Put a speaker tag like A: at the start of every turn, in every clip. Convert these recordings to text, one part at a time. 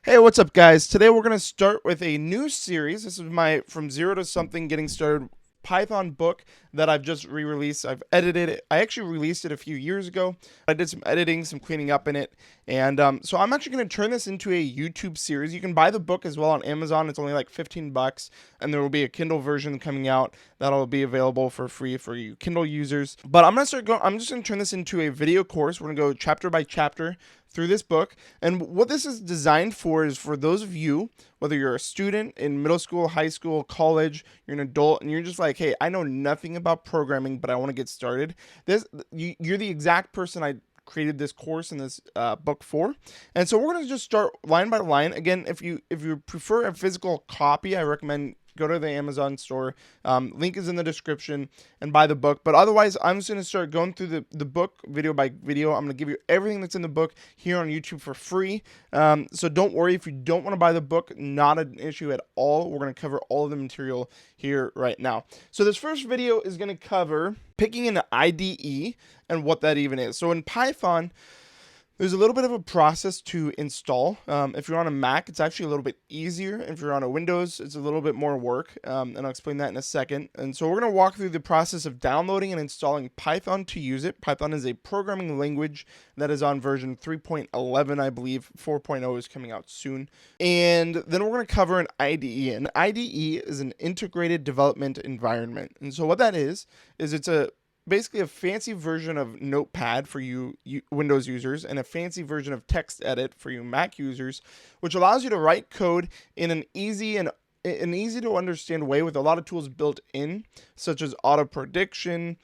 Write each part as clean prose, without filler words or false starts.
A: Hey, what's up, guys? Today we're going to start with a new series. This is my From Zero to Something Getting Started Python book that I've just re-released. I've edited it. I actually released it a few years ago. I did some editing, some cleaning up in it. And so I'm actually going to turn this into a YouTube series. You can buy the book as well on Amazon. It's only like 15 bucks. And there will be a Kindle version coming out that'll be available for free for you Kindle users. But I'm just going to turn this into a video course. We're going to go chapter by chapter through this book. And what this is designed for is for those of you, whether you're a student in middle school, high school, college, you're an adult, and you're just like, hey, I know nothing about programming, but I want to get started. You're the exact person I created this course in this book for. And so we're going to just start line by line. Again, if you prefer a physical copy, I recommend go to the Amazon store. Link is in the description and buy the book. But otherwise, I'm just going to start going through the book video by video. I'm going to give you everything that's in the book here on YouTube for free. So don't worry if you don't want to buy the book, not an issue at all. We're going to cover all of the material here right now. So this first video is going to cover picking an IDE and what that even is. So in Python, there's a little bit of a process to install. If you're on a Mac, it's actually a little bit easier. If you're on a Windows, it's a little bit more work, and I'll explain that in a second. And so we're going to walk through the process of downloading and installing Python to use it. Python is a programming language that is on version 3.11, I believe. 4.0 is coming out soon. And then we're going to cover an IDE. An IDE is an integrated development environment. And so what that is it's basically a fancy version of Notepad for you Windows users and a fancy version of TextEdit for you Mac users, which allows you to write code in an easy to understand way with a lot of tools built in, such as auto prediction,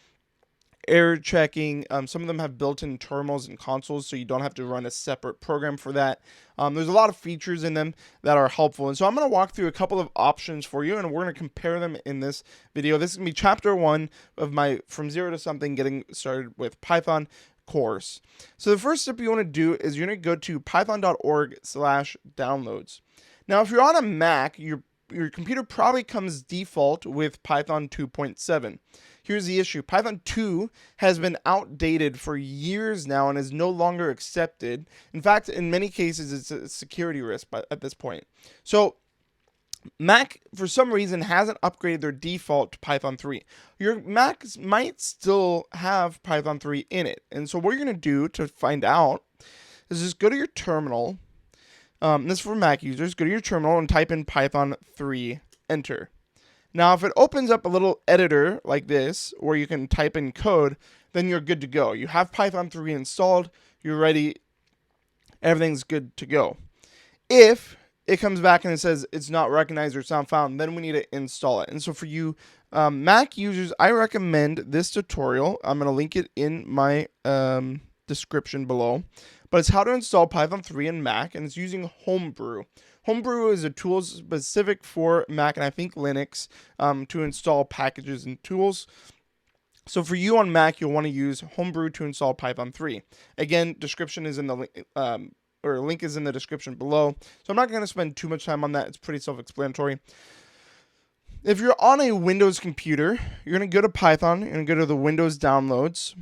A: error checking. Some of them have built-in terminals and consoles, so you don't have to run a separate program for that. There's a lot of features in them that are helpful. And so I'm going to walk through a couple of options for you, and we're going to compare them in this video. This is going to be chapter 1 of my From Zero to Something Getting Started with Python course. So the first step you want to do is you're going to go to python.org/downloads. Now, if you're on a Mac, your computer probably comes default with Python 2.7. Here's the issue. Python 2 has been outdated for years now and is no longer accepted. In fact, in many cases, it's a security risk at this point. So Mac, for some reason, hasn't upgraded their default to Python 3. Your Mac might still have Python 3 in it. And so what you're going to do to find out is just go to your terminal. This is for Mac users. Go to your terminal and type in Python 3, enter. Now, if it opens up a little editor like this, where you can type in code, then you're good to go. You have Python 3 installed, you're ready, everything's good to go. If it comes back and it says it's not recognized or it's not found, then we need to install it. And so for you Mac users, I recommend this tutorial. I'm going to link it in my description below. But it's how to install Python 3 in Mac, and it's using Homebrew. Homebrew is a tool specific for Mac and I think Linux to install packages and tools. So for you on Mac, you'll want to use Homebrew to install Python 3. Again, description is in the link is in the description below. So I'm not going to spend too much time on that. It's pretty self-explanatory. If you're on a Windows computer, you're going to go to Python. You're going to go to the Windows downloads.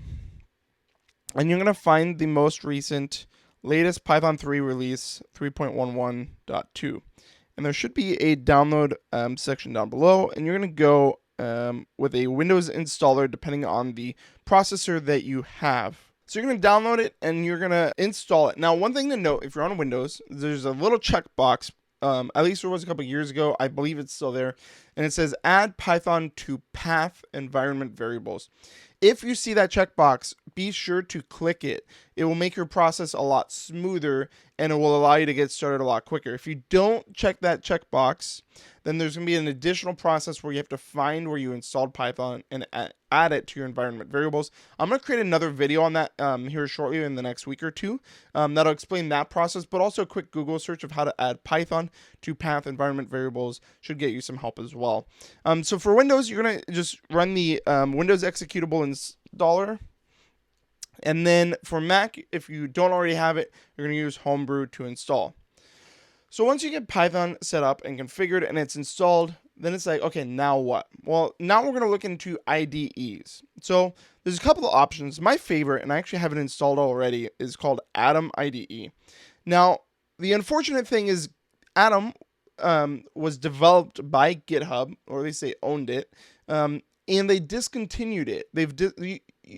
A: And you're going to find the most recent, latest Python 3 release, 3.11.2. And there should be a download section down below. And you're going to go with a Windows installer depending on the processor that you have. So you're going to download it and you're going to install it. Now, one thing to note, if you're on Windows, there's a little checkbox. At least there was a couple years ago. I believe it's still there. And it says add Python to path environment variables. If you see that checkbox, be sure to click it. It will make your process a lot smoother and it will allow you to get started a lot quicker. If you don't check that checkbox, then there's going to be an additional process where you have to find where you installed Python and add it to your environment variables. I'm going to create another video on that here shortly in the next week or two. That'll explain that process, but also a quick Google search of how to add Python to path environment variables should get you some help as well. So for Windows, you're going to just run the Windows executable installer. And then for Mac, if you don't already have it, you're going to use Homebrew to install. So once you get Python set up and configured and it's installed, then it's like, okay, now what? Well, now we're going to look into IDEs. So there's a couple of options. My favorite, and I actually have it installed already, is called Atom IDE. Now, the unfortunate thing is Atom was developed by GitHub, or at least they owned it, and they discontinued it.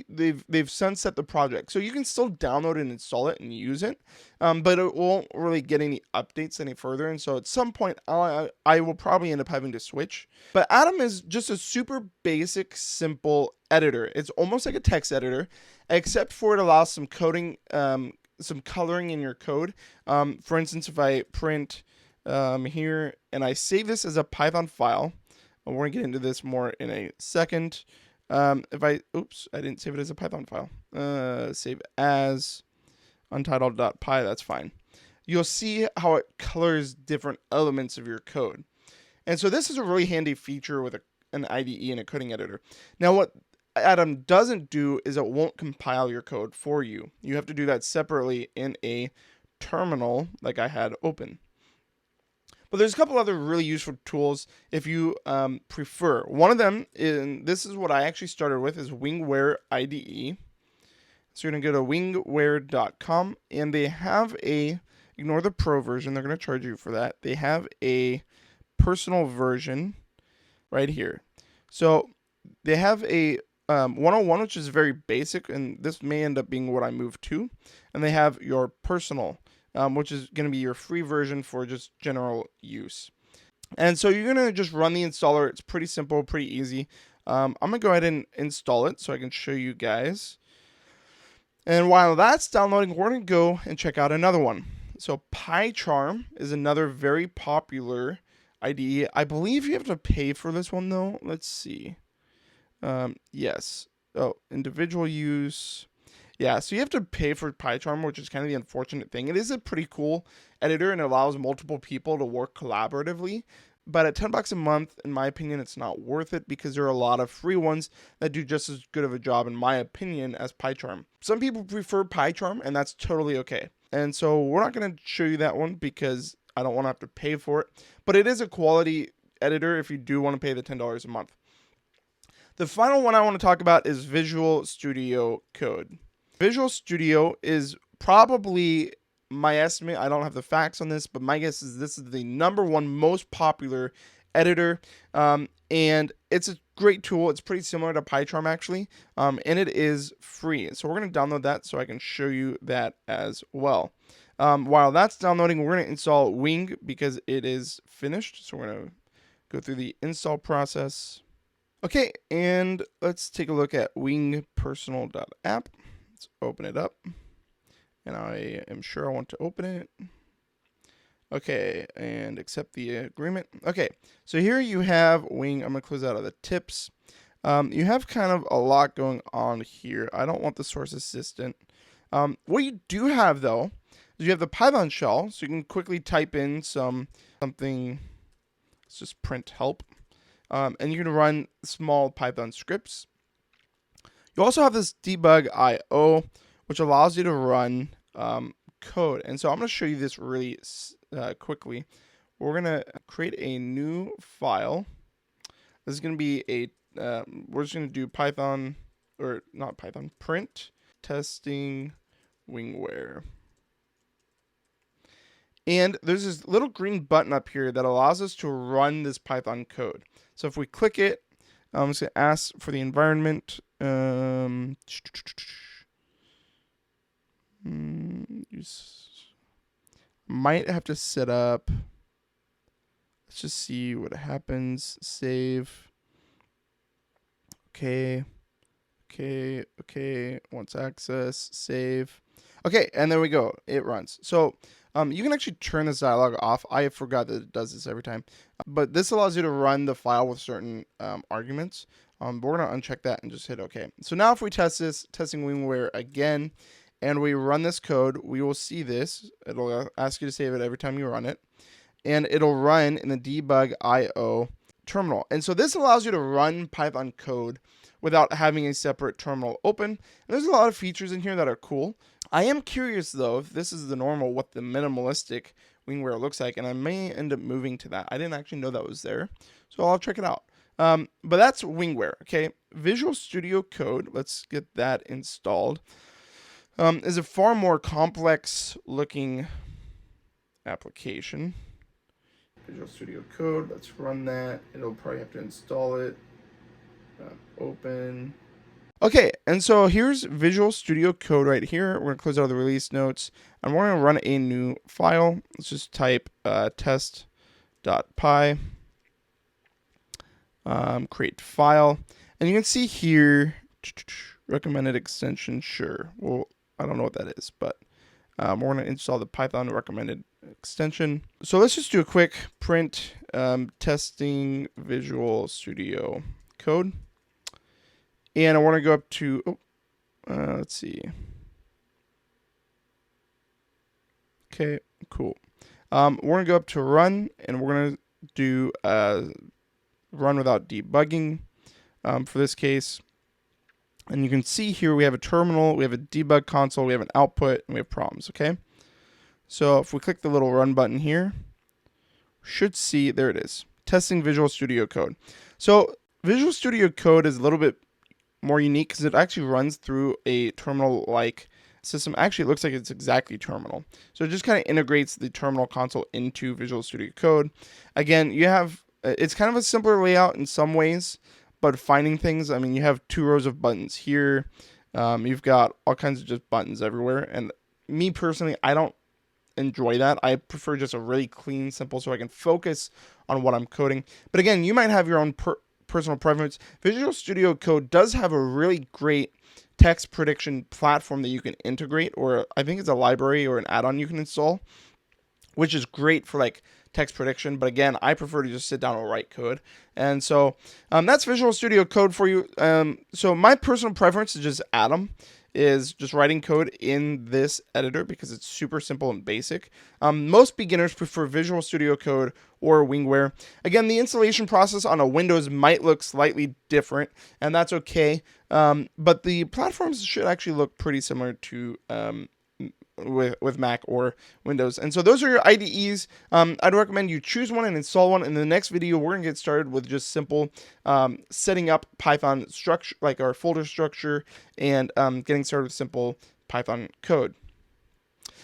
A: They've sunset the project, so you can still download and install it and use it, but it won't really get any updates any further. And so at some point, I will probably end up having to switch. But Atom is just a super basic, simple editor. It's almost like a text editor, except for it allows some coding, some coloring in your code. For instance, if I print here and I save this as a Python file, we're going to get into this more in a second. If I didn't save it as a Python file. Save as untitled.py, that's fine. You'll see how it colors different elements of your code. And so this is a really handy feature with an IDE and a coding editor. Now what Atom doesn't do is it won't compile your code for you. You have to do that separately in a terminal like I had open. But there's a couple other really useful tools if you prefer. One of them, and this is what I actually started with, is Wingware IDE. So you're going to go to wingware.com, and they have ignore the pro version, they're going to charge you for that. They have a personal version right here. So they have a 101, which is very basic, and this may end up being what I move to. And they have your personal, which is going to be your free version for just general use. And so you're going to just run the installer. It's pretty simple, pretty easy. I'm going to go ahead and install it so I can show you guys. And while that's downloading, we're going to go and check out another one. So PyCharm is another very popular IDE. I believe you have to pay for this one, though. Let's see. Yes. Oh, individual use. Yeah, so you have to pay for PyCharm, which is kind of the unfortunate thing. It is a pretty cool editor and allows multiple people to work collaboratively. But at $10 a month, in my opinion, it's not worth it because there are a lot of free ones that do just as good of a job, in my opinion, as PyCharm. Some people prefer PyCharm, and that's totally okay. And so we're not going to show you that one because I don't want to have to pay for it. But it is a quality editor if you do want to pay the $10 a month. The final one I want to talk about is Visual Studio Code. Visual Studio is probably, my estimate, I don't have the facts on this, but my guess is this is the #1 most popular editor, and it's a great tool. It's pretty similar to PyCharm actually, and it is free. So we're going to download that so I can show you that as well. While that's downloading, we're going to install Wing because it is finished. So we're going to go through the install process. Okay, and let's take a look at wingpersonal.app. Let's open it up. And I am sure I want to open it. Okay, and accept the agreement. Okay, so here you have Wing. I'm going to close out of the tips. You have kind of a lot going on here. I don't want the source assistant. What you do have, though, is you have the Python shell, so you can quickly type in something. Let's just print help. And you can run small Python scripts. You also have this debug IO, which allows you to run code. And so I'm going to show you this really quickly. We're going to create a new file. This is going to be we're just going to do Python, or not Python, print testing wingware. And there's this little green button up here that allows us to run this Python code. So if we click it, I'm just going to ask for the environment. Might have to set up. Let's just see what happens. Save. Okay. Wants access. Save. Okay, and there we go. It runs. So you can actually turn this dialog off. I forgot that it does this every time. But this allows you to run the file with certain arguments. But we're going to uncheck that and just hit OK. So now if we test this, testing wingware again, and we run this code, we will see this. It'll ask you to save it every time you run it. And it'll run in the debug IO terminal. And so this allows you to run Python code without having a separate terminal open. And there's a lot of features in here that are cool. I am curious, though, if this is the normal, what the minimalistic wingware looks like, and I may end up moving to that. I didn't actually know that was there, so I'll check it out. But that's wingware, okay? Visual Studio Code, let's get that installed, is a far more complex looking application. Visual Studio Code. Let's run that. It'll probably have to install it. Open. Okay, and so here's Visual Studio Code right here. We're going to close out the release notes, and we're going to run a new file. Let's just type test.py, create file, and you can see here, recommended extension, sure. Well, I don't know what that is, but we're going to install the Python recommended extension. So let's just do a quick print testing Visual Studio Code. And I want to go up to, let's see. Okay, cool. We're going to go up to run, and we're going to do run without debugging for this case. And you can see here we have a terminal, we have a debug console, we have an output, and we have problems, okay? So if we click the little run button here, we should see, there it is, testing Visual Studio Code. So Visual Studio Code is a little bit more unique because it actually runs through a terminal-like system. Actually, it looks like it's exactly terminal. So it just kind of integrates the terminal console into Visual Studio Code. Again, you have, it's kind of a simpler layout in some ways, but finding things, I mean, you have 2 rows of buttons here. You've got all kinds of just buttons everywhere. And me personally, I don't enjoy that. I prefer just a really clean, simple, so I can focus on what I'm coding. But again, you might have your own personal preference. Visual Studio Code does have a really great text prediction platform that you can integrate, or I think it's a library or an add-on you can install, which is great for like text prediction. But again, I prefer to just sit down and write code. And so that's Visual Studio Code for you. So my personal preference is just Atom, is just writing code in this editor because it's super simple and basic. Most beginners prefer Visual Studio Code or Wingware. Again, the installation process on a Windows might look slightly different, and that's okay. But the platforms should actually look pretty similar to with Mac or Windows. And so those are your IDEs. I'd recommend you choose one and install one. In the next video, we're going to get started with just simple setting up Python structure, like our folder structure, and getting started with simple Python code.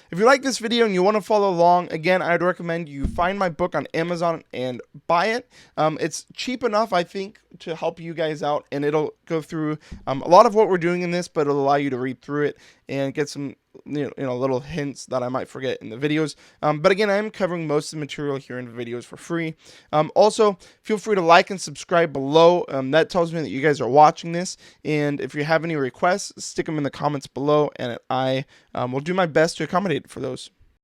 A: If you like this video and you want to follow along, again, I'd recommend you find my book on Amazon and buy it. It's cheap enough, I think, to help you guys out, and it'll go through a lot of what we're doing in this, but it'll allow you to read through it and get some little hints that I might forget in the videos. But again, I'm covering most of the material here in the videos for free. Also, feel free to like and subscribe below. That tells me that you guys are watching this. And if you have any requests, stick them in the comments below, and I will do my best to accommodate for those.